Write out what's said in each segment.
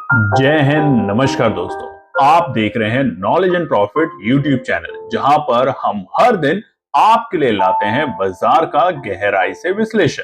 जय हिंद। नमस्कार दोस्तों, आप देख रहे हैं knowledge and profit YouTube channel, जहां पर हम हर दिन आपके लिए लाते हैं बाजार का गहराई से विश्लेषण,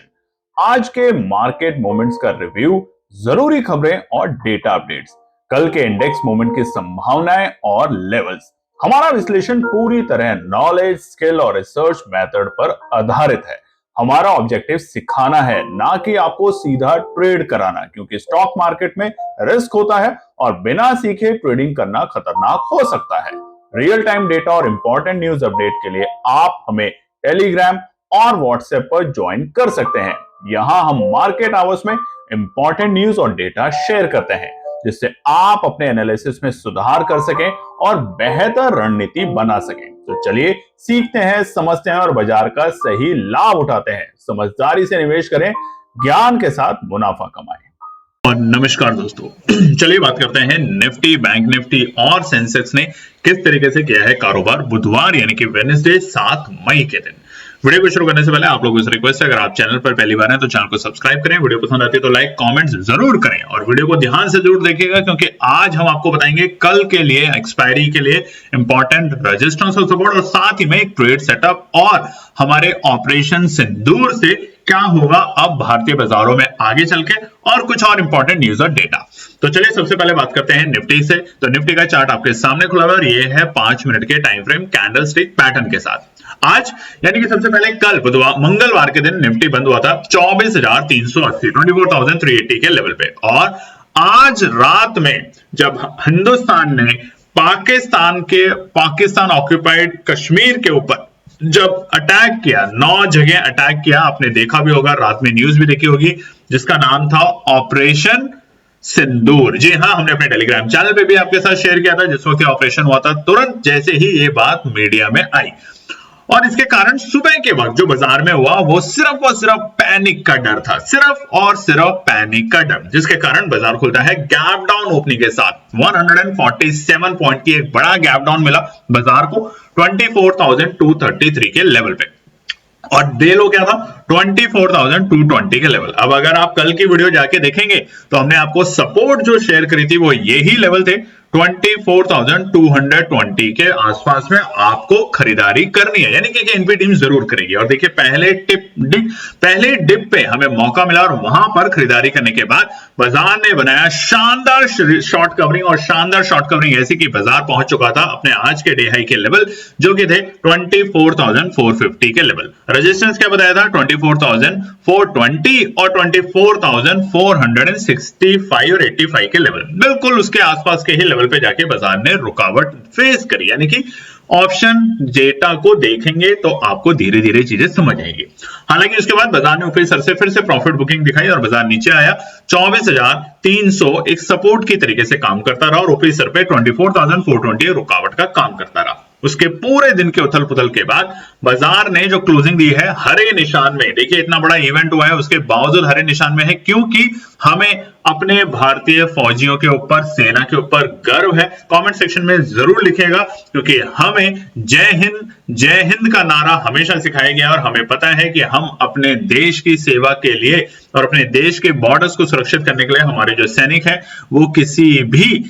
आज के मार्केट मोमेंट्स का रिव्यू, जरूरी खबरें और डेटा अपडेट्स, कल के इंडेक्स मूवमेंट की संभावनाएं और लेवल्स। हमारा विश्लेषण पूरी तरह नॉलेज, स्किल और रिसर्च मेथड पर आधारित है। हमारा ऑब्जेक्टिव सिखाना है, ना कि आपको सीधा ट्रेड कराना, क्योंकि स्टॉक मार्केट में रिस्क होता है और बिना सीखे ट्रेडिंग करना खतरनाक हो सकता है। रियल टाइम डेटा और इंपॉर्टेंट न्यूज अपडेट के लिए आप हमें टेलीग्राम और व्हाट्सएप पर ज्वाइन कर सकते हैं। यहां हम मार्केट आवर्स में इंपॉर्टेंट न्यूज और डेटा शेयर करते हैं, जिससे आप अपने एनालिसिस में सुधार कर सकें और बेहतर रणनीति बना सकें। तो चलिए सीखते हैं, समझते हैं और बाजार का सही लाभ उठाते हैं। समझदारी से निवेश करें, ज्ञान के साथ मुनाफा कमाएं। और नमस्कार दोस्तों, चलिए बात करते हैं निफ्टी, बैंक निफ्टी और सेंसेक्स ने किस तरीके से किया है कारोबार बुधवार यानी कि वेडनेसडे 7 मई के दिन। वीडियो को शुरू करने से पहले आप लोगों से रिक्वेस्ट है, अगर आप चैनल पर पहली बार हैं तो चैनल को सब्सक्राइब करें, वीडियो पसंद आती है तो लाइक कमेंट्स जरूर करें और वीडियो को ध्यान से जरूर देखिएगा, क्योंकि आज हम आपको बताएंगे कल के लिए एक्सपायरी के लिए इंपॉर्टेंट रेजिस्टेंस और सपोर्ट, और साथ ही में एक ट्रेड सेटअप और हमारे ऑपरेशन सिंदूर से क्या होगा अब भारतीय बाजारों में आगे चल के, और कुछ और इंपॉर्टेंट न्यूज और डेटा। तो चलिए सबसे पहले बात करते हैं निफ्टी से। तो निफ्टी का चार्ट आपके सामने खुला हुआ है और ये है 5 मिनट के टाइम फ्रेम कैंडलस्टिक पैटर्न के साथ। आज यानी कि सबसे पहले कल बुधवार मंगलवार के दिन निफ्टी बंद हुआ था 24,380 24,380 के लेवल पे, और आज रात में जब हिंदुस्तान ने पाकिस्तान ऑक्यूपाइड कश्मीर के ऊपर जब अटैक किया, 9 जगह अटैक किया, आपने देखा भी होगा, रात में न्यूज भी देखी होगी, जिसका नाम था ऑपरेशन सिंदूर। जी हाँ, हमने अपने टेलीग्राम चैनल पे भी आपके साथ शेयर किया था जिस वक्त ऑपरेशन हुआ था, तुरंत जैसे ही ये बात मीडिया में आई, और इसके कारण सुबह के वक्त जो बाजार में हुआ वो सिर्फ और सिर्फ पैनिक का डर था, सिर्फ और सिर्फ पैनिक का डर, जिसके कारण बाजार खुलता है गैप डाउन ओपनिंग के साथ। 147 पॉइंट की एक बड़ा गैप डाउन मिला बाजार को 24,233 के लेवल पे, और डे लो क्या था 24,220 के लेवल। अब अगर आप कल की वीडियो जाके देखेंगे तो हमने आपको सपोर्ट जो शेयर करी थी वो यही लेवल थे, 24,220 के आसपास में आपको खरीदारी करनी है, यानी कि एनपी टीम जरूर करेगी। और देखिए पहले डिप पे हमें मौका मिला और वहां पर खरीदारी करने के बाद बाजार ने बनाया शानदार शॉर्ट कवरिंग, और शानदार शॉर्ट कवरिंग ऐसी कि बाजार पहुंच चुका था अपने आज के डे हाई के लेवल जो कि थे 24,450 के लेवल। रेजिस्टेंस क्या बताया था 24,420 और 24,465 और 85 के लेवल, बिल्कुल उसके आसपास के ही लेवल पे जाके बाजार ने रुकावट फेस करी। यानी कि ऑप्शन डेटा को देखेंगे तो आपको धीरे धीरे चीजें समझ आएंगी। हालांकि उसके बाद बाजार ने ऊपरी सर से फिर से प्रॉफिट बुकिंग दिखाई और बाजार नीचे आया 24,300 एक सपोर्ट की तरीके से काम करता रहा, और ऊपरी सर पे 24,420 रुकावट का काम करता रहा। उसके पूरे दिन के उथल पुथल के बाद बाजार ने जो क्लोजिंग दी है हरे निशान में, देखिए इतना बड़ा इवेंट हुआ है उसके बावजूद हरे निशान में है, क्योंकि हमें अपने भारतीय फौजियों के ऊपर, सेना के ऊपर गर्व है। कमेंट सेक्शन में जरूर लिखिएगा, क्योंकि हमें जय हिंद का नारा हमेशा सिखाया गया, और हमें पता है कि हम अपने देश की सेवा के लिए और अपने देश के बॉर्डर्स को सुरक्षित करने के लिए हमारे जो सैनिक हैं वो किसी भी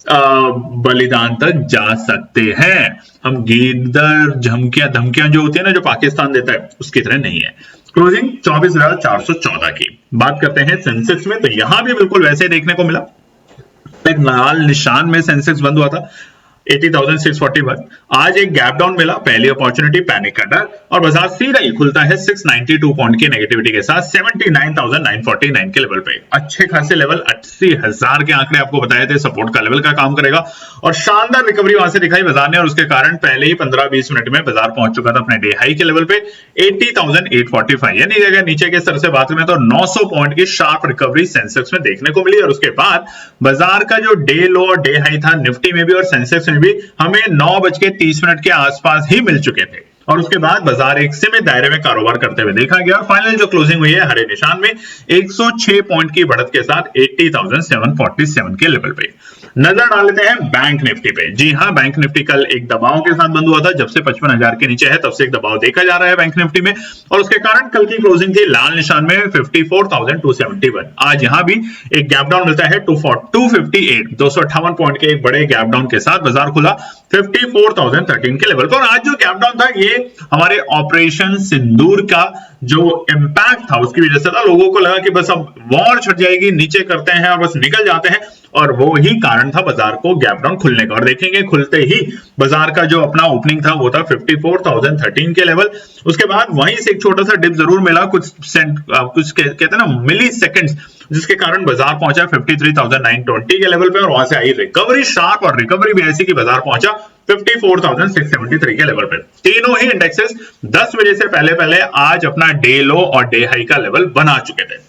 बलिदान तक जा सकते हैं। हम गीदड़ धमकियां जो होती है ना, जो पाकिस्तान देता है, उसकी तरह नहीं है। क्लोजिंग 24,414 की। बात करते हैं सेंसेक्स में, तो यहां भी बिल्कुल वैसे देखने को मिला, एक लाल निशान में सेंसेक्स बंद हुआ था 80,641। आज एक गैप डाउन मिला, पहली अपॉर्चुनिटी, पैनिक का डर, और बाजार सीधा ही खुलता है 692 पॉइंट की नेगेटिविटी के साथ 79,949 के लेवल पे। अच्छे खासे लेवल 80,000 के आंकड़े आपको बताए थे सपोर्ट का लेवल का काम करेगा, और शानदार रिकवरी वहां से दिखाई बाजार ने, और उसके कारण पहले ही 15-20 मिनट में बाजार पहुंच चुका था अपने डे हाई के लेवल पे 80,845। यानी अगर नीचे के स्तर से बात करें तो 900 पॉइंट की शार्प रिकवरी सेंसेक्स में देखने को मिली, और उसके बाद बाजार का जो डे लो और डे हाई था निफ्टी में भी और सेंसेक्स में भी हमें 9:30 के आसपास ही मिल चुके थे, और उसके बाद बाजार एक सीमित दायरे में कारोबार करते हुए देखा गया, और फाइनल जो क्लोजिंग हुई है हरे निशान में 106 पॉइंट की बढ़त के साथ 80,747 के लेवल पे। नजर डाल लेते हैं बैंक निफ्टी पे। जी हाँ, बैंक निफ्टी कल एक दबाव के साथ बंद हुआ था। जब से 55,000 के नीचे है तब से एक दबाव देखा जा रहा है बैंक निफ्टी में, और उसके कारण कल की क्लोजिंग थी लाल निशान में 54,271। आज यहां भी एक गैप डाउन मिलता है 258 258 पॉइंट के एक बड़े गैप डाउन के साथ बाजार खुला 54,013 के लेवल पर। और आज जो गैप डाउन था ये हमारे ऑपरेशन सिंदूर का जो इंपैक्ट था उसकी वजह से था। लोगों को लगा कि बस अब वॉर छट जाएगी, नीचे करते हैं और बस निकल जाते हैं, और वो ही कारण था बाजार को गैप डाउन खुलने का। और देखेंगे खुलते ही बाजार का जो अपना ओपनिंग था वो था 54,013 के लेवल। उसके बाद वहीं से एक छोटा सा डिप जरूर मिला, कुछ कहते हैं ना मिली सेकेंड्स, जिसके कारण बाजार पहुंचा 53,920 के लेवल पे, और वहां से आई रिकवरी शार्प, और रिकवरी भी ऐसी कि बाजार पहुंचा 54,673 के लेवल पे। तीनों ही इंडेक्सेस 10 बजे से पहले आज अपना डे लो और डे हाई का लेवल बना चुके थे।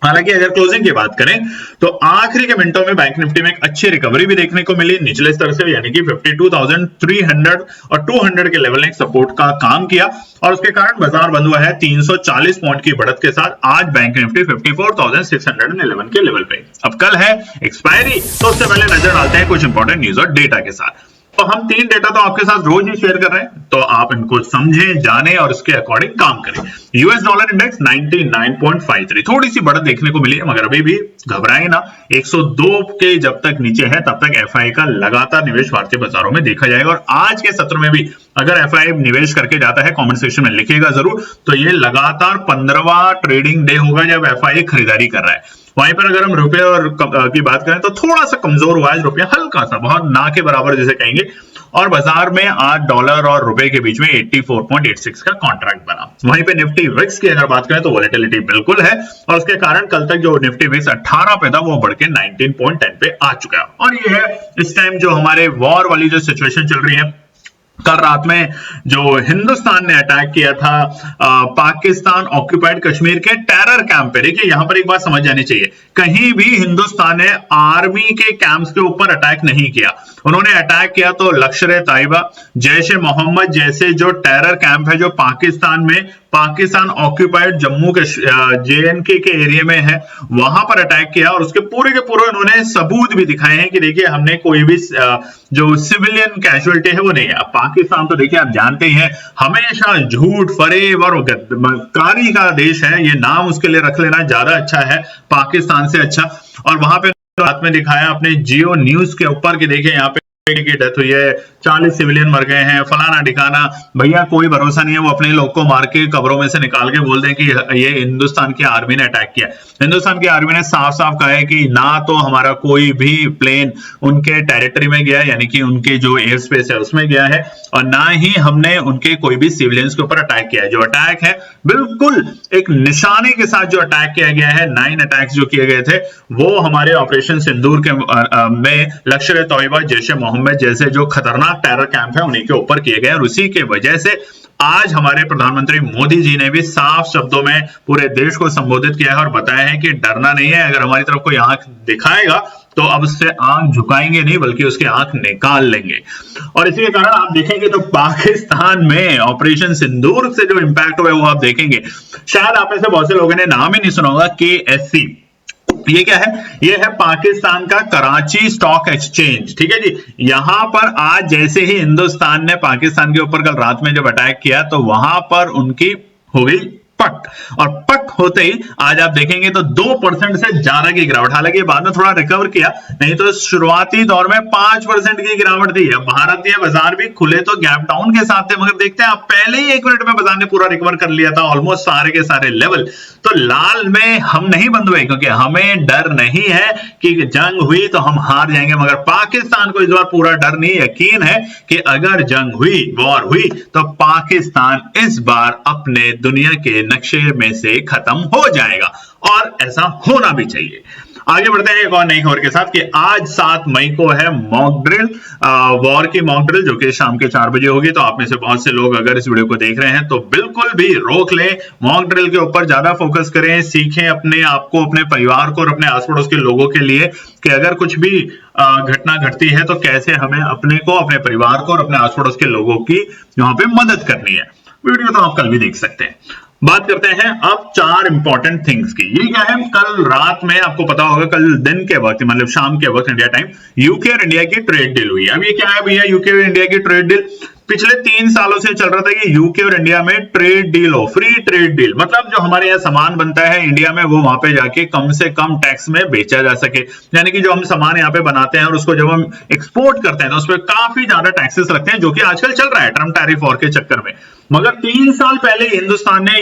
हालांकि अगर क्लोजिंग की बात करें तो आखिरी के मिनटों में बैंक निफ्टी में एक अच्छी रिकवरी भी देखने को मिली निचले स्तर से, यानी कि 52,300 और 200 के लेवल ने एक सपोर्ट का काम किया, और उसके कारण बाजार बंद हुआ है 340 पॉइंट की बढ़त के साथ। आज बैंक निफ्टी 54,611 के लेवल पे। अब कल है एक्सपायरी, तो उससे पहले नजर डालते हैं कुछ इंपॉर्टेंट न्यूज और डेटा के साथ। तो हम 3 डेटा तो आपके साथ रोज ही शेयर कर रहे हैं, तो आप इनको समझें, जानें और उसके अकॉर्डिंग काम करें। यूएस डॉलर इंडेक्स 99.53, थोड़ी सी बढ़त देखने को मिली है, मगर अभी भी घबराए ना। 102 के जब तक नीचे है तब तक एफआई का लगातार निवेश भारतीय बाजारों में देखा जाएगा। और आज के सत्र में भी अगर एफआई निवेश करके जाता है, कमेंट सेक्शन में लिखिएगा जरूर, तो ये लगातार 15वां ट्रेडिंग डे होगा जब एफआई खरीदारी कर रहा है। वहीं पर अगर हम रुपए और की बात करें तो थोड़ा सा कमजोर हुआ है रुपया, हल्का सा, बहुत ना के बराबर जिसे कहेंगे, और बाजार में आज डॉलर और रुपए के बीच में 84.86 का कॉन्ट्रैक्ट बना। वहीं पे निफ्टी विक्स की अगर बात करें तो वोलेटिलिटी बिल्कुल है, और उसके कारण कल तक जो निफ्टी विक्स 18 पे था वो बढ़ के 19.10 पे आ चुका है। और ये है इस टाइम जो हमारे वॉर वाली जो सिचुएशन चल रही है। कल रात में जो हिंदुस्तान ने अटैक किया था पाकिस्तान ऑक्यूपाइड कश्मीर के टेरर कैंप पे, देखिए यहां पर एक बात समझ जानी चाहिए, कहीं भी हिंदुस्तान ने आर्मी के कैंप्स के ऊपर अटैक नहीं किया। उन्होंने अटैक किया तो लश्कर-ए-तैयबा, जैश-ए-मोहम्मद जैसे जो टेरर कैंप है जो पाकिस्तान में, पाकिस्तान ऑक्यूपाइड जम्मू के JNK के एरिया में है, वहां पर अटैक किया। और उसके पूरे के पूरे उन्होंने सबूत भी दिखाए हैं कि देखिए हमने कोई भी जो सिविलियन कैजुअलिटी है वो नहीं है। पाकिस्तान तो देखिए आप जानते ही हैं, हमेशा झूठ, फरेब और गद्दारी का देश है, ये नाम उसके लिए रख लेना ज्यादा अच्छा है, पाकिस्तान से अच्छा। और वहां पे रात में दिखाया अपने जियो न्यूज के ऊपर कि देखिए यहाँ पे की डेथ हुई है, 40 सिविलियन मर गए हैं, फलाना ठिकाना। भैया कोई भरोसा नहीं है, वो अपने लोग को मार के कब्रों में से निकाल के बोल दें कि ये हिंदुस्तान की आर्मी ने अटैक किया। हिंदुस्तान की आर्मी ने साफ साफ कहा है कि ना तो हमारा कोई भी प्लेन उनके टेरिटरी में गया, यानी कि उनके जो एयर स्पेस है उसमें गया है, और ना ही हमने उनके कोई भी सिविलियंस के ऊपर अटैक किया है। जो अटैक है बिल्कुल एक निशाने के साथ जो अटैक किया गया है, 9 अटैक्स जो किए गए थे वो हमारे ऑपरेशन सिंदूर के में लश्कर-ए-तैयबा, जैश-ए-मोहम्मद जैसे जो खतरनाक टेरर कैंप है उन्हीं के ऊपर किए गए। और उसी के वजह से आज हमारे प्रधानमंत्री मोदी जी ने भी साफ शब्दों में पूरे देश को संबोधित किया है और बताया है कि डरना नहीं है, अगर हमारी तरफ कोई आंख दिखाएगा तो अब उससे आंख झुकाएंगे नहीं बल्कि उसकी आंख निकाल लेंगे। और इसी के कारण आप देखेंगे तो पाकिस्तान में ऑपरेशन सिंदूर से जो इंपैक्ट हुआ है वो आप देखेंगे। शायद आप में से बहुत से लोगों ने नाम ही नहीं सुना होगा, KSC। ये क्या है? ये है पाकिस्तान का कराची स्टॉक एक्सचेंज, ठीक है जी। यहां पर आज जैसे ही हिंदुस्तान ने पाकिस्तान के ऊपर कल रात में जब अटैक किया तो वहां पर उनकी हो गई पट, और पट होते ही आज आप देखेंगे तो 2% से ज्यादा की गिरावट। हालांकि बाद में थोड़ा रिकवर किया, नहीं तो शुरुआती दौर में 5% की गिरावट थी। अब भारतीय बाजार भी खुले तो गैप डाउन के साथ थे, मगर देखते हैं आप पहले ही 1 मिनट में बाजार ने पूरा रिकवर कर लिया था, ऑलमोस्ट सारे के सारे लेवल। तो लाल में हम नहीं बंद हुए क्योंकि हमें डर नहीं है कि जंग हुई तो हम हार जाएंगे, मगर पाकिस्तान को इस बार पूरा डर नहीं, यकीन है कि अगर जंग हुई, वॉर हुई, तो पाकिस्तान इस बार अपने दुनिया के नक्शे में से खत्म हो जाएगा, और ऐसा होना भी चाहिए। आगे बढ़ते हैं एक और नई खबर के साथ कि आज 7 मई को है मॉक ड्रिल, वॉर की मॉक ड्रिल, जो कि शाम के 4 बजे होगी। तो आप में से बहुत से लोग अगर इस वीडियो को देख रहे हैं तो बिल्कुल भी रोक लें, मॉक ड्रिल के ऊपर ज्यादा फोकस करें, सीखें अपने आप को, अपने परिवार को और अपने आस पड़ोस के लोगों के लिए कि अगर कुछ भी घटना घटती है तो कैसे हमें अपने को, अपने परिवार को और अपने आस पड़ोस के लोगों की यहाँ पे मदद करनी है। वीडियो तो आप कल भी देख सकते हैं। बात करते हैं अब 4 इंपॉर्टेंट थिंग्स की। ये क्या है, कल रात में आपको पता होगा, कल दिन के वक्त मतलब शाम के वक्त इंडिया टाइम यूके और इंडिया की ट्रेड डील हुई। अब ये क्या है भैया, यूके और इंडिया की ट्रेड डील पिछले 3 सालों से चल रहा था कि यूके और इंडिया में ट्रेड डील हो, फ्री ट्रेड डील, मतलब जो हमारे यहाँ सामान बनता है इंडिया में वो वहां पे जाके कम से कम टैक्स में बेचा जा सके। यानी कि जो हम सामान यहाँ पे बनाते हैं और उसको जब हम एक्सपोर्ट करते हैं तो उस पर काफी ज्यादा टैक्सेस लगते हैं, जो कि आजकल चल रहा है ट्रम्प टैरिफ वॉर के चक्कर में। मगर 3 साल पहले हिंदुस्तान ने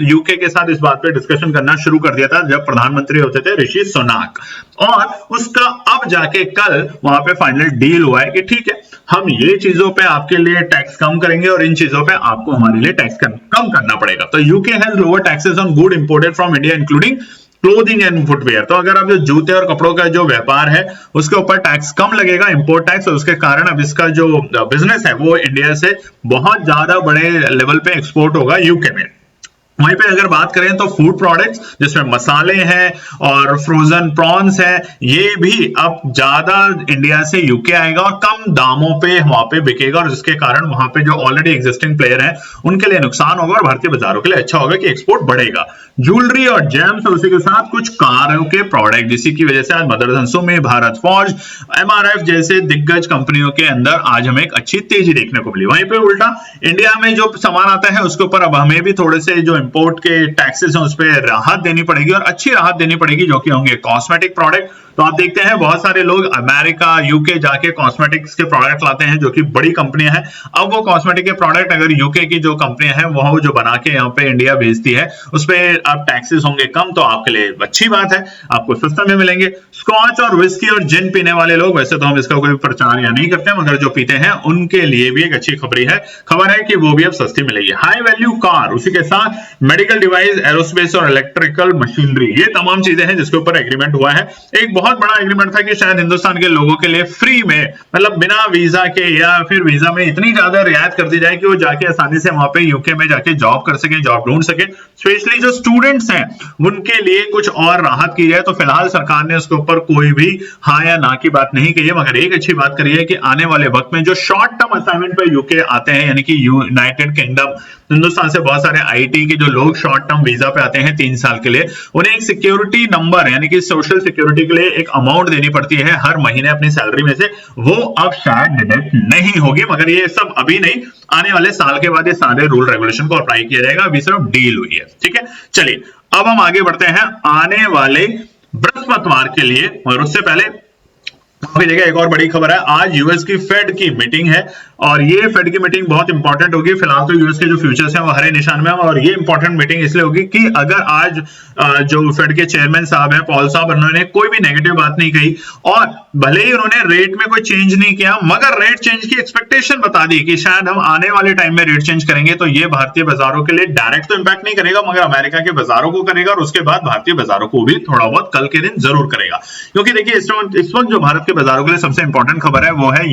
यूके के साथ इस बात पे डिस्कशन करना शुरू कर दिया था जब प्रधानमंत्री होते थे ऋषि सुनाक, और उसका अब जाके कल वहां पे फाइनल डील हुआ है कि ठीक है, हम ये चीजों पे आपके लिए टैक्स कम करेंगे और इन चीजों पे आपको हमारे लिए टैक्स कम करना पड़ेगा। तो UK has lower taxes on good imported from India including clothing and footwear. तो अगर आप जो जूते और कपड़ों का जो व्यापार है उसके ऊपर टैक्स कम लगेगा, इंपोर्ट टैक्स, और उसके कारण अब इसका जो बिजनेस है वो इंडिया से बहुत ज्यादा बड़े लेवल पे एक्सपोर्ट होगा यूके में। वहीं पे अगर बात करें तो फूड प्रोडक्ट्स जिसमें मसाले हैं और फ्रोजन प्रॉन्स है, ये भी अब ज्यादा इंडिया से यूके आएगा और कम दामों पे वहां पे बिकेगा, और जिसके कारण वहां पे जो ऑलरेडी एग्जिस्टिंग प्लेयर हैं उनके लिए नुकसान होगा और भारतीय बाजारों के लिए अच्छा होगा कि एक्सपोर्ट बढ़ेगा। ज्वेलरी और जेम्स और उसी के साथ कुछ कारों के प्रोडक्ट, जिसकी की वजह से आज मदरसन सुमी, भारत फॉर्ज, एमआरएफ जैसे दिग्गज कंपनियों के अंदर आज हमें एक अच्छी तेजी देखने को मिली। वहीं पे उल्टा इंडिया में जो सामान आता है उसके ऊपर अब हमें भी थोड़े से जो इंपोर्ट के टैक्सेस हैं उस पर राहत देनी पड़ेगी, और अच्छी राहत देनी पड़ेगी, जो कि होंगे कॉस्मेटिक प्रोडक्ट। तो आप देखते हैं बहुत सारे लोग अमेरिका, यूके जाके कॉस्मेटिक्स के प्रोडक्ट लाते हैं जो कि बड़ी कंपनियां हैं। अब वो कॉस्मेटिक के प्रोडक्ट अगर यूके की जो कंपनियां हैं वो जो बना के यहाँ पे इंडिया भेजती है उस पर अब टैक्सेस होंगे कम, तो आपके लिए अच्छी बात है, आपको सस्ता में मिलेंगे। स्कॉच और विस्की और जिन पीने वाले लोग, वैसे तो हम इसका कोई प्रचार या नहीं करते मगर जो पीते हैं उनके लिए भी एक अच्छी खबर है कि वो भी अब सस्ती मिलेगी। हाई वैल्यू कार, उसी के साथ मेडिकल डिवाइस, एरोस्पेस और इलेक्ट्रिकल मशीनरी, ये तमाम चीजें हैं जिसके ऊपर एग्रीमेंट हुआ है। एक बहुत बड़ा एग्रीमेंट था कि शायद हिंदुस्तान के लोगों के लिए फ्री में, मतलब बिना वीजा के या फिर वीजा में इतनी ज्यादा रियायत कर दी जाए कि वो जाके आसानी से वहां पे यूके में जाके जॉब कर सके, जॉब ढूंढ सके। स्पेशली जो स्टूडेंट्स हैं उनके लिए कुछ और राहत की जाए। तो फिलहाल सरकार ने उसके ऊपर कोई भी हाँ या ना की बात नहीं कही है, मगर एक अच्छी बात करी है कि आने वाले वक्त में जो शॉर्ट टर्म असाइनमेंट पे यूके आते हैं, यानी कि यूनाइटेड किंगडम, हिंदुस्तान से बहुत सारे आईटी के जो लोग शॉर्ट टर्म वीजा पे आते हैं 3 साल के लिए, उन्हें एक सिक्योरिटी नंबर यानी कि सोशल सिक्योरिटी के लिए एक अमाउंट देनी पड़ती है हर महीने अपनी सैलरी में से, वो अब शायद डिडक्ट नहीं होगी। मगर ये सब अभी नहीं, आने वाले साल के बाद ये सारे रूल रेगुलेशन को अप्लाई किया जाएगा, अभी सिर्फ डील हुई है। ठीक है, चलिए अब हम आगे बढ़ते हैं आने वाले बृहस्पतिवार के लिए। और उससे पहले आपकी जगह एक और बड़ी खबर है, आज यूएस की फेड की मीटिंग है और ये फेड की मीटिंग बहुत इंपॉर्टेंट होगी। फिलहाल तो यूएस के जो फ्यूचर्स हैं वो हरे निशान में हैं, और ये इंपॉर्टेंट मीटिंग इसलिए होगी कि अगर आज जो फेड के चेयरमैन साहब हैं पॉल साहब, उन्होंने कोई भी नेगेटिव बात नहीं कही, और भले ही उन्होंने रेट में कोई चेंज नहीं किया मगर रेट चेंज की एक्सपेक्टेशन बता दी कि शायद हम आने वाले टाइम में रेट चेंज करेंगे, तो ये भारतीय बाजारों के लिए डायरेक्ट तो इंपैक्ट नहीं करेगा मगर अमेरिका के बाजारों को करेगा, और उसके बाद भारतीय बाजारों को भी थोड़ा बहुत कल के दिन जरूर करेगा। क्योंकि देखिए इस वक्त जो भारत के बाजारों के लिए सबसे इंपॉर्टेंट खबर है वो है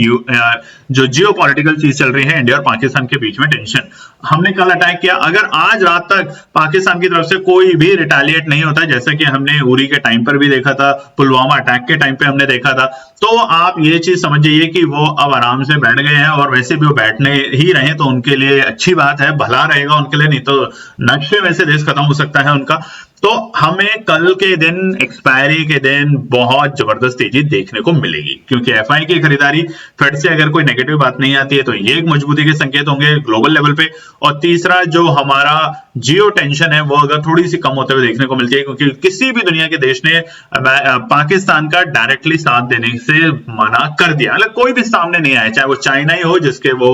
जो जियोपॉलिटिकल चीज चल रही है इंडिया और पाकिस्तान के बीच में टेंशन। हमने कल अटैक किया, अगर आज रात तक पाकिस्तान की तरफ से कोई भी रिटेलिएट नहीं होता, जैसे कि हमने उरी के टाइम पर भी देखा था, पुलवामा अटैक के टाइम पे हमने देखा था, तो आप ये चीज समझ जाइए कि वो अब आराम से बैठ गए हैं, और वैसे भी वो बैठने ही रहे तो उनके लिए अच्छी बात है, भला रहेगा उनके लिए, नहीं तो नक्शे में से देश खत्म हो सकता है उनका। तो हमें कल के दिन, एक्सपायरी के दिन, बहुत जबरदस्त तेजी देखने को मिलेगी, क्योंकि एफआई की खरीदारी, फेड से अगर कोई नेगेटिव बात नहीं आती है तो ये एक मजबूती के संकेत होंगे ग्लोबल लेवल पे। और तीसरा जो हमारा जियो टेंशन है वो अगर थोड़ी सी कम होते हुए देखने को मिलती है, क्योंकि किसी भी दुनिया के देश ने पाकिस्तान का डायरेक्टली साथ देने से मना कर दिया, मतलब कोई भी सामने नहीं आया, चाहे वो चाइना ही हो जिसके वो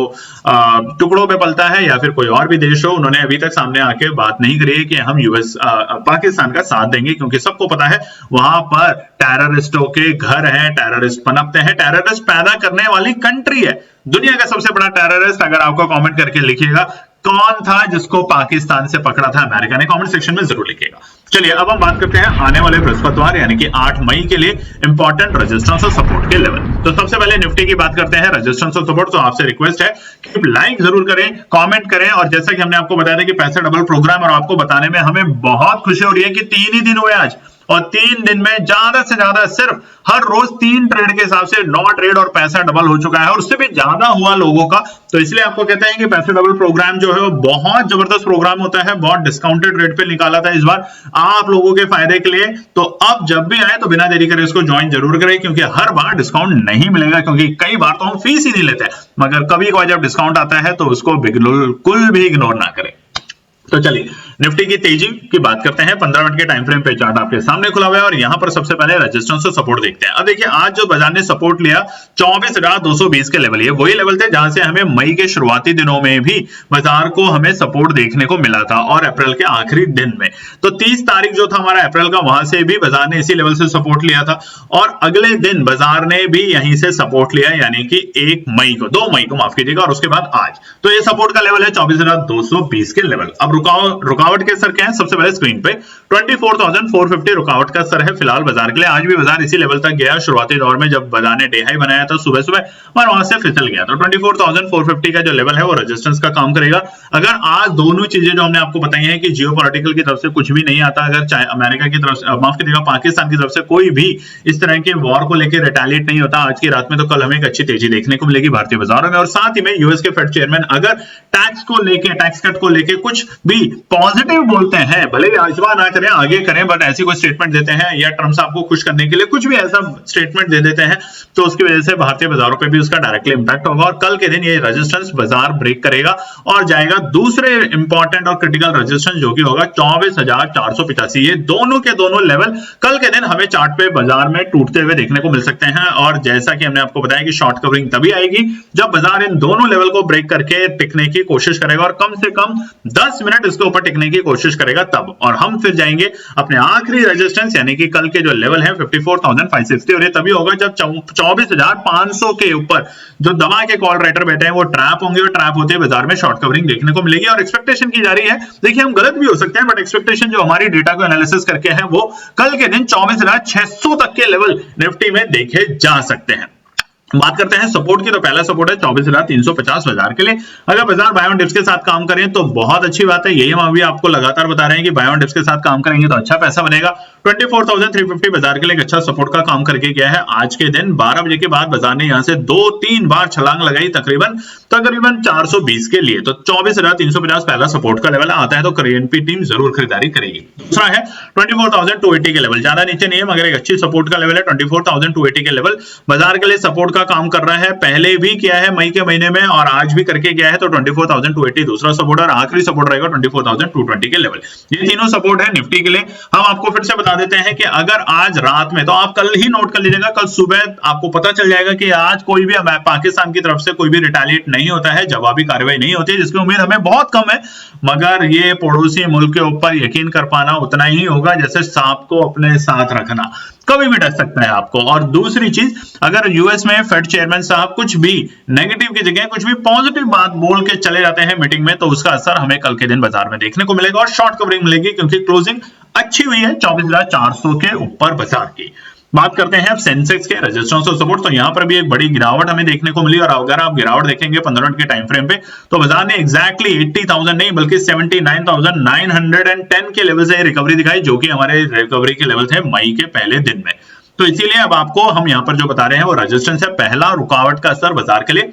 टुकड़ों पे पलता है या फिर कोई और भी देश हो, उन्होंने अभी तक सामने आके बात नहीं करी है कि हम यूएस पाकिस्तान का साथ देंगे, क्योंकि सबको पता है वहां पर टेररिस्टों के घर हैं, टेररिस्ट पनपते हैं, टेररिस्ट पैदा करने वाली कंट्री है। दुनिया का सबसे बड़ा टेररिस्ट अगर आपको कमेंट करके लिखिएगा कौन था जिसको पाकिस्तान से पकड़ा था अमेरिका ने, कमेंट सेक्शन में जरूर लिखिएगा। चलिए अब हम बात करते हैं आने वाले बृहस्पतिवार यानी कि 8 मई के लिए इंपॉर्टेंट रेजिस्टेंस और सपोर्ट के लेवल। तो सबसे पहले निफ्टी की बात करते हैं, रेजिस्टेंस और सपोर्ट। तो आपसे रिक्वेस्ट है कि लाइक जरूर करें, कमेंट करें, और जैसा कि हमने आपको बताया था कि पैसे डबल प्रोग्राम, और आपको बताने में हमें बहुत खुशी हो रही है कि 3 ही दिन हुए आज और 3 दिन में ज्यादा से ज्यादा सिर्फ हर रोज 3 ट्रेड के हिसाब से 9 ट्रेड और पैसा डबल हो चुका है, और उससे भी ज्यादा हुआ लोगों का। तो इसलिए आपको कहते हैं कि पैसे डबल प्रोग्राम जो है वो बहुत जबरदस्त प्रोग्राम होता है, बहुत डिस्काउंटेड रेट पे निकाला था इस बार आप लोगों के फायदे के लिए। तो अब जब भी आए तो बिना देरी करे इसको ज्वाइन जरूर करें, क्योंकि हर बार डिस्काउंट नहीं मिलेगा, क्योंकि कई बार तो हम फीस ही नहीं लेते, मगर कभी कभार जब डिस्काउंट आता है तो उसको बिल्कुल भी इग्नोर ना करें। तो चलिए निफ्टी की तेजी की बात करते हैं। 15 मिनट के टाइम फ्रेम पे चार्ट आपके सामने खुला हुआ है और यहां पर सबसे पहले रेजिस्टेंस और सपोर्ट देखते हैं। अब देखिए आज जो बाजार ने सपोर्ट लिया 24,220 के लेवल, ये वही लेवल थे जहां से हमें मई के शुरुआती दिनों में भी बाजार को हमें सपोर्ट देखने को मिला था, और अप्रैल के आखिरी दिन में तो 30 तारीख जो था हमारा अप्रैल का, वहां से भी बाजार ने इसी लेवल से सपोर्ट लिया था, और अगले दिन बाजार ने भी यहीं से सपोर्ट लिया, यानी कि 2 मई को माफ कीजिएगा, और उसके बाद आज तो ये सपोर्ट का लेवल है 24,220 के लेवल। अब रुकावट के स्तर क्या है, सबसे पहले स्क्रीन पे 24,450 रुकावट का स्तर है फिलहाल बाजार के लिए। आज भी बाजार इसी लेवल तक गया शुरुआती दौर में जब बाजार ने डे हाई बनाया था सुबह सुबह और वहां से फिसल गया। तो 24,450 का जो लेवल है वो रेजिस्टेंस का काम करेगा। अगर आज दोनों चीजें जो हमने आपको बताई हैं कि जियोपॉलिटिकल की तरफ से कुछ भी नहीं आता, अगर अमेरिका की तरफ से माफ कीजिएगा पाकिस्तान की तरफ से कोई भी इस तरह के वॉर को लेकर रिटेलिएट नहीं होता आज की रात में, तो कल हमें एक अच्छी तेजी देखने को मिलेगी भारतीय बाजारों में। और साथ ही में यूएस के फेड चेयरमैन अगर टैक्स कट को लेकर कुछ भी पॉजिटिव बोलते हैं, भले ही आजमा ना करें आगे करें, बट ऐसी कोई स्टेटमेंट देते हैं या ट्रम्प साहब को खुश करने के लिए कुछ भी ऐसा स्टेटमेंट दे देते हैं, तो उसकी वजह से भारतीय बाजारों पे भी उसका डायरेक्टली इंपैक्ट होगा, और कल के दिन ये रेजिस्टेंस बाजार ब्रेक करेगा और जाएगा दूसरे इंपॉर्टेंट और क्रिटिकल रेजिस्टेंस जो कि होगा 24,485। ये दोनों के दोनों लेवल कल के दिन हमें चार्ट पे बाजार में टूटते हुए देखने को मिल सकते हैं। और जैसा कि हमने आपको बताया कि शॉर्ट कवरिंग तभी आएगी जब बाजार इन दोनों लेवल को ब्रेक करके टिकने की कोशिश करेगा, और कम से कम 10 मिनट इसके ऊपर टिकने की कोशिश करेगा तब, और हम फिर जाएंगे अपने आखिरी रेजिस्टेंस यानी कि कल के जो लेवल है 54,560, और ये तभी होगा जब 24,500 के ऊपर जो दबा के कॉल राइटर बैठे हैं वो ट्रैप होंगे, और ट्रैप होते बाजार में शॉर्ट कवरिंग देखने को मिलेगी। और एक्सपेक्टेशन की जा रही है, देखिए हम गलत भी हो सकते हैं, बट एक्सपेक्टेशन जो हमारी डेटा को एनालिसिस करके है वो कल के दिन 24,600 तक के लेवल निफ्टी में देखे जा सकते हैं। बात करते हैं सपोर्ट की, तो पहला सपोर्ट है 24,350 बाजार के लिए। अगर बाजार बाय ऑन डिप्स के साथ काम करें तो बहुत अच्छी बात है, यही हम अभी आपको लगातार बता रहे हैं कि बाय ऑन डिप्स के साथ काम करेंगे तो अच्छा पैसा बनेगा। 24,350 बाजार के लिए एक अच्छा सपोर्ट का काम करके गया है। आज के दिन 12 बजे के बाद बाजार ने यहां से 2-3 बार छलांग लगाई तकरीबन 420 के लिए, तो 24,350 पहला सपोर्ट का लेवल आता है, तो करेंपी टीम जरूर खरीदारी करेगी। दूसरा है 24,280 के लेवल, ज्यादा नीचे नहीं है मगर एक अच्छी सपोर्ट का लेवल है 24,280 के लेवल बाजार के लिए सपोर्ट का काम कर रहा है, पहले भी किया है मई के महीने में और आज भी करके गया है। तो 24,280 दूसरा सपोर्ट और आखिरी सपोर्ट रहेगा 24,220 के लेवल। ये तीनों सपोर्ट है निफ्टी के लिए। हम आपको फिर से बता देते हैं कि अगर आज रात में, तो आप कल ही नोट कर लीजिएगा, कल सुबह आपको पता चल जाएगा कि आज कोई भी पाकिस्तान की तरफ से कोई भी रिटेलिएट नहीं होता है, जवाबी कार्रवाई नहीं होती है, जिसकी उम्मीद हमें बहुत कम है, मगर ये पड़ोसी मुल्क के ऊपर यकीन कर पाना उतना ही होगा जैसे सांप को अपने साथ रखना, कभी भी डस सकता है आपको। और दूसरी चीज, अगर यूएस में फेड चेयरमैन साहब कुछ भी नेगेटिव की जगह कुछ भी पॉजिटिव बात बोल के चले जाते हैं मीटिंग में, तो उसका असर हमें कल के दिन बाजार में देखने को मिलेगा और शॉर्ट कवरिंग मिलेगी, क्योंकि क्लोजिंग अच्छी हुई है 24,400 के ऊपर बाजार की। बात करते हैं अब सेंसेक्स के रेजिस्टेंस और सपोर्ट, तो यहां पर भी एक बड़ी गिरावट हमें देखने को मिली, और अगर आप गिरावट देखेंगे 15 मिनट के टाइम फ्रेम पे, तो बाजार ने एग्जैक्टली 80,000 नहीं बल्कि 79,910 के लेवल से रिकवरी दिखाई, जो कि हमारे रिकवरी के लेवल थे मई के पहले दिन में। तो इसीलिए अब आपको हम यहां पर जो बता रहे हैं वो रेजिस्टेंस है, पहला रुकावट का असर बाजार के लिए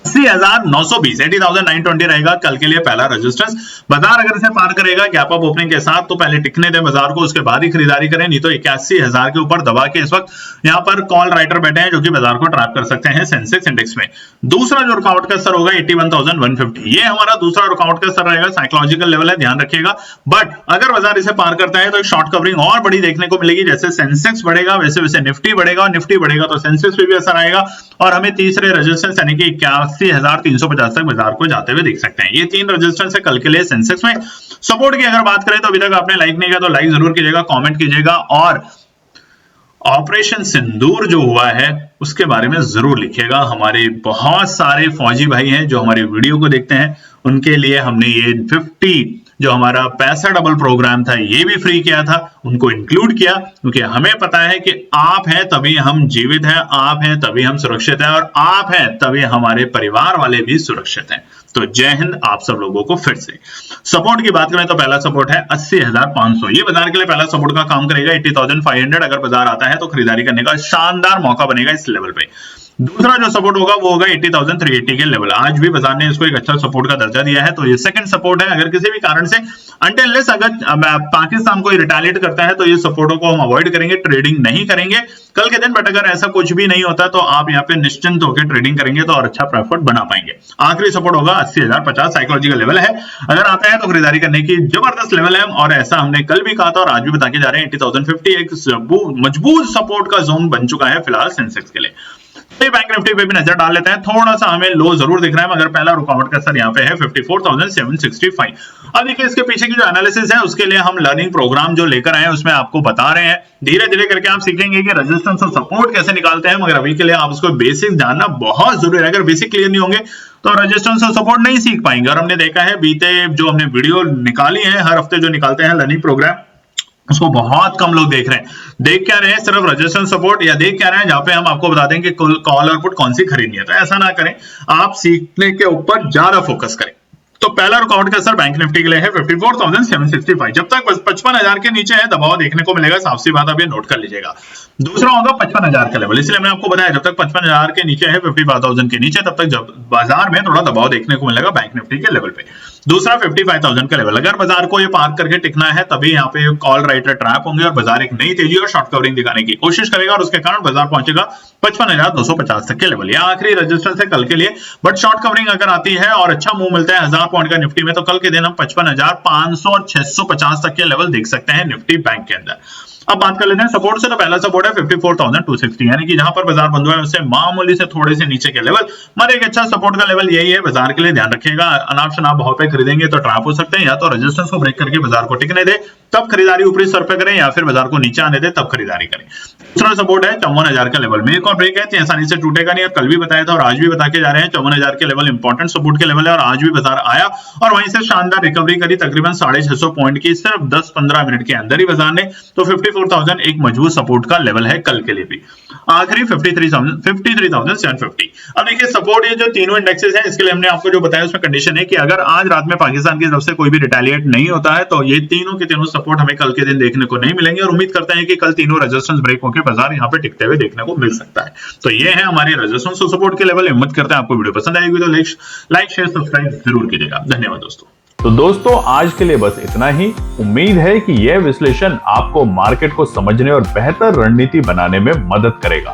80,920 80,920 रहेगा कल के लिए पहला रेजिस्टेंस। बाजार अगर इसे पार करेगा गैप अप ओपनिंग के साथ, तो पहले टिकने दें बाजार को, उसके बाद ही खरीदारी करें, नहीं तो 81,000 के ऊपर दबा के इस वक्त यहां पर कॉल राइटर बैठे हैं जो कि बाजार को ट्रैप कर सकते हैं सेंसेक्स इंडेक्स में। दूसरा जो रुकावट का स्तर होगा 81,150, ये हमारा दूसरा रुकावट का स्तर रहेगा, साइकोलॉजिकल लेवल है, ध्यान रखिएगा। बट अगर बाजार इसे पार करता है तो एक शॉर्ट कवरिंग और बड़ी देखने को मिलेगी, जैसे सेंसेक्स बढ़ेगा वैसे वैसे निफ्टी बढ़ेगा, और निफ्टी बढ़ेगा तो सेंसेक्स पे भी असर आएगा, और हमें तीसरे रेजिस्टेंस यानी कि 81,350 तक बाजार को जाते हुए देख सकते हैं। ये तीन रेजिस्टेंस है कल के लिए सेंसेक्स में। सपोर्ट की अगर बात करें तो अभी तक आपने लाइक नहीं किया तो लाइक जरूर कीजिएगा, कमेंट कीजिएगा, और ऑपरेशन सिंदूर जो हुआ है उसके बारे में जरूर लिखिएगा। हमारे बहुत सारे फौजी भाई हैं जो हमारे वीडियो को देखते हैं, उनके लिए हमने ये 50 जो हमारा पैसा डबल प्रोग्राम था ये भी फ्री किया था, उनको इंक्लूड किया, क्योंकि हमें पता है कि आप हैं तभी हम जीवित हैं, आप हैं तभी हम सुरक्षित हैं, और आप हैं तभी हमारे परिवार वाले भी सुरक्षित हैं। तो जय हिंद आप सब लोगों को फिर से। सपोर्ट की बात करें तो पहला सपोर्ट है 80,500, ये बाजार के लिए पहला सपोर्ट का काम करेगा। 80,500 अगर बाजार आता है तो खरीदारी करने का शानदार मौका बनेगा इस लेवल पे। दूसरा जो सपोर्ट होगा वो होगा 80,380 के लेवल। आज भी बाजार ने इसको एक अच्छा सपोर्ट का दर्जा दिया है, तो ये सेकंड सपोर्ट है। अगर किसी भी कारण से अनटिल अगर पाकिस्तान को रिटेलिएट करता है तो ये सपोर्टों को हम अवॉइड करेंगे, ट्रेडिंग नहीं करेंगे कल के दिन। बट अगर ऐसा कुछ भी नहीं होता तो आप यहाँ पे निश्चिंत होकर ट्रेडिंग करेंगे तो और अच्छा प्रॉफिट बना पाएंगे। आखिरी सपोर्ट होगा 80,050, साइकोलॉजिकल लेवल है, अगर आता है तो खरीदारी करने की जबरदस्त लेवल है। और ऐसा हमने कल भी कहा था और आज भी बता के जा रहे हैं, 80,050 एक मजबूत सपोर्ट का जोन बन चुका है फिलहाल सेंसेक्स के लिए। बैंक निफ्टी पे भी नजर डाल लेते हैं। थोड़ा सा हमें लो जरूर दिख रहा है, मगर पहला रुकावट का सर यहाँ पे है 54,765। अब देखिए इसके पीछे की जो एनालिसिस है उसके लिए हम लर्निंग प्रोग्राम जो लेकर आए हैं उसमें आपको बता रहे हैं। धीरे धीरे करके आप सीखेंगे कि रेजिस्टेंस और सपोर्ट कैसे निकालते हैं, मगर अभी के लिए आप उसको बेसिक जानना बहुत जरूरी है। अगर बेसिक क्लियर नहीं होंगे तो रेजिस्टेंस और सपोर्ट नहीं सीख पाएंगे। और हमने देखा है बीते जो हमने वीडियो निकाली है, हर हफ्ते जो निकालते हैं लर्निंग प्रोग्राम, उसको बहुत कम लोग देख रहे हैं। देख क्या रहे हैं, सिर्फ रेजिस्टेंस सपोर्ट, या देख क्या रहे हैं जहां पे हम आपको बता दें कि कॉल और पुट कौन सी खरीदनी है। तो ऐसा ना करें, आप सीखने के ऊपर ज्यादा फोकस करें। तो पहला रुकावट का असर बैंक निफ्टी के लिए है 54,765। जब तक 55,000 के नीचे है दबाव देखने को मिलेगा, साफ सी बात आप ये नोट कर लीजिएगा। दूसरा होगा 55,000 का लेवल, इसलिए मैंने आपको बताया जब तक 55,000 के नीचे है, 55,000 के नीचे, तब तक जब बाजार में थोड़ा दबाव देखने को मिलेगा बैंक निफ्टी के लेवल पे। दूसरा 55,000 का लेवल, अगर बाजार को ये पार करके टिकना है तभी यहाँ पे कॉल राइटर ट्रैप होंगे और बाजार एक नई तेजी और शॉर्ट कवरिंग दिखाने की कोशिश करेगा, और उसके कारण बाजार पहुंचेगा 55,250 तक के लेवल। यह आखिरी रेजिस्टेंस है कल के लिए। बट शॉर्ट कवरिंग अगर आती है और अच्छा मूव मिलता है 1000 पॉइंट का निफ्टी में, तो कल के दिन हम 55,500 और 650 तक के लेवल देख सकते हैं निफ्टी बैंक के अंदर। अब बात कर लेते हैं सपोर्ट से। तो पहला सपोर्ट है 54,260, यानी कि जहां पर बाजार बंद हुआ है उससे मामूली से थोड़े से नीचे के लेवल, मगर एक अच्छा सपोर्ट का लेवल यही है। बाजार के लिए ध्यान रखिएगा, अनाप शनाप भाव पे खरीदेंगे तो ट्रैप हो सकते हैं। या तो रेजिस्टेंस को ब्रेक करके बाजार को टिकने दे तब खरीदारी ऊपरी स्तर पे करें, या फिर बाजार को नीचे आने दे तब खरीदारी करें। दूसरा सपोर्ट है 54,000 का लेवल में, एक और ब्रेक है तो आसानी से टूटेगा नहीं, और कल भी बताया था और आज भी बता के जा रहे हैं 54,000 के लेवल इंपॉर्टेंट सपोर्ट के लेवल है। और आज भी बाजार आया और वहीं से शानदार रिकवरी करी, तकरीबन 650 पॉइंट की सिर्फ 10-15 मिनट के अंदर ही बाजार ने। तो 54,000 एक मजबूत सपोर्ट का लेवल है कल के लिए भी। आखिरी 53,750। अब देखिए सपोर्ट, ये जो तीनों इंडेक्सेस हैं इसके लिए हमने आपको जो बताया उसमें कंडीशन है कि अगर आज रात में पाकिस्तान की तरफ से कोई भी रिटेलिएट नहीं होता है तो ये तीनों के तीनों सपोर्ट हमें कल के दिन देखने को नहीं मिलेंगे, और उम्मीद करते हैं कि कल तीनों रेजिस्टेंस ब्रेक होकर बाजार यहाँ पे टिकते हुए देखने को मिल सकता है। तो ये है हमारे रेजिस्टेंस और सपोर्ट के लेवल। उम्मीद करते हैं आपको वीडियो पसंद आएगी, तो लाइक शेयर सब्सक्राइब जरूर कीजिएगा। धन्यवाद दोस्तों। तो दोस्तों आज के लिए बस इतना ही। उम्मीद है कि यह विश्लेषण आपको मार्केट को समझने और बेहतर रणनीति बनाने में मदद करेगा।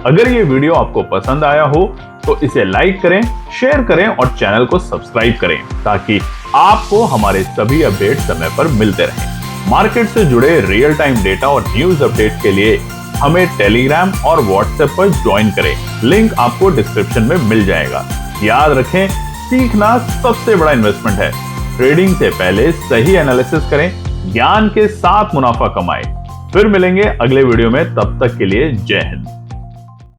अगर ये वीडियो आपको पसंद आया हो तो इसे लाइक करें, शेयर करें और चैनल को सब्सक्राइब करें, ताकि आपको हमारे सभी अपडेट समय पर मिलते रहें। मार्केट से जुड़े रियल टाइम डेटा और न्यूज अपडेट के लिए हमें टेलीग्राम और व्हाट्सएप पर ज्वाइन करें, लिंक आपको डिस्क्रिप्शन में मिल जाएगा। याद रखें, सीखना सबसे बड़ा इन्वेस्टमेंट है। ट्रेडिंग से पहले सही एनालिसिस करें, ज्ञान के साथ मुनाफा कमाएं। फिर मिलेंगे अगले वीडियो में, तब तक के लिए जय हिंद।